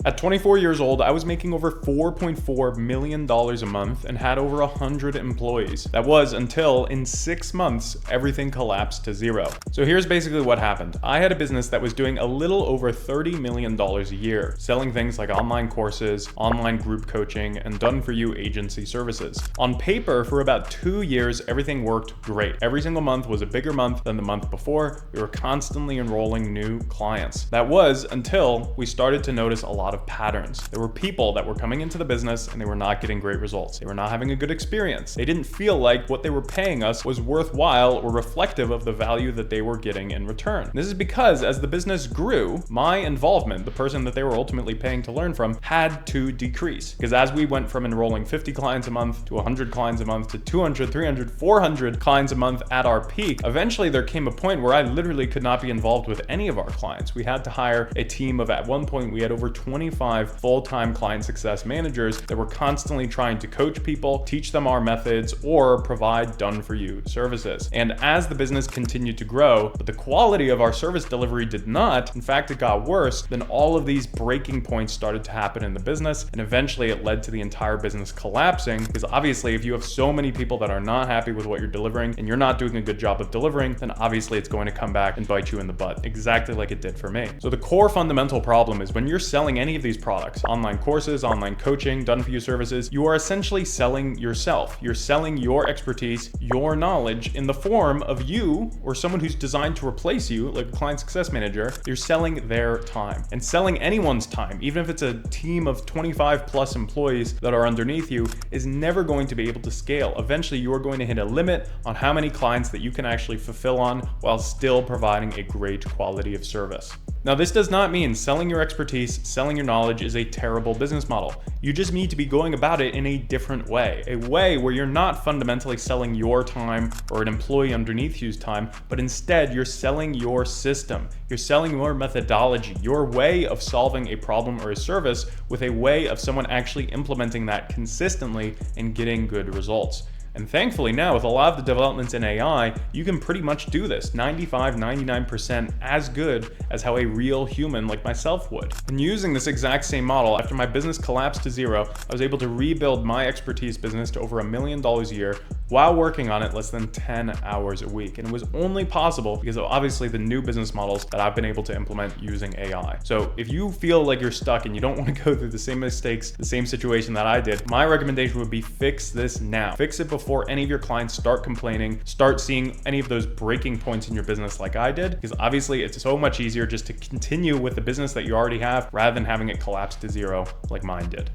At 24 years old, I was making over $4.4 million a month and had over 100 employees. That was until, in 6 months, everything collapsed to zero. So here's basically what happened. I had a business that was doing a little over $30 million a year, selling things like online courses, online group coaching, and done-for-you agency services. On paper, for about 2 years, everything worked great. Every single month was a bigger month than the month before. We were constantly enrolling new clients. That was until we started to notice a lot of patterns. There were people that were coming into the business and they were not getting great results. They were not having a good experience. They didn't feel like what they were paying us was worthwhile or reflective of the value that they were getting in return. This is because as the business grew, my involvement, the person that they were ultimately paying to learn from, had to decrease. Because as we went from enrolling 50 clients a month to 100 clients a month to 200, 300, 400 clients a month at our peak, eventually there came a point where I literally could not be involved with any of our clients. We had to hire a team of, at one point, we had over 25 full-time client success managers that were constantly trying to coach people, teach them our methods, or provide done-for-you services. And as the business continued to grow, but the quality of our service delivery did not, in fact, it got worse, then all of these breaking points started to happen in the business, and eventually it led to the entire business collapsing, because obviously if you have so many people that are not happy with what you're delivering, and you're not doing a good job of delivering, then obviously it's going to come back and bite you in the butt, exactly like it did for me. So the core fundamental problem is when you're selling any of these products, online courses, online coaching, done-for-you services, you are essentially selling yourself. You're selling your expertise, your knowledge in the form of you or someone who's designed to replace you, like a client success manager. You're selling their time. And selling anyone's time, even if it's a team of 25 plus employees that are underneath you, is never going to be able to scale. Eventually, you are going to hit a limit on how many clients that you can actually fulfill on while still providing a great quality of service. Now, this does not mean selling your expertise, selling your knowledge is a terrible business model. You just need to be going about it in a different way, a way where you're not fundamentally selling your time or an employee underneath you's time, but instead you're selling your system. You're selling your methodology, your way of solving a problem or a service with a way of someone actually implementing that consistently and getting good results. And thankfully now, with a lot of the developments in AI, you can pretty much do this 95, 99% as good as how a real human like myself would. And using this exact same model, after my business collapsed to zero, I was able to rebuild my expertise business to over $1 million a year while working on it less than 10 hours a week. And it was only possible because of obviously the new business models that I've been able to implement using AI. So if you feel like you're stuck and you don't want to go through the same mistakes, the same situation that I did, my recommendation would be fix this now. Fix it before any of your clients start complaining, start seeing any of those breaking points in your business like I did, because obviously it's so much easier just to continue with the business that you already have rather than having it collapse to zero like mine did.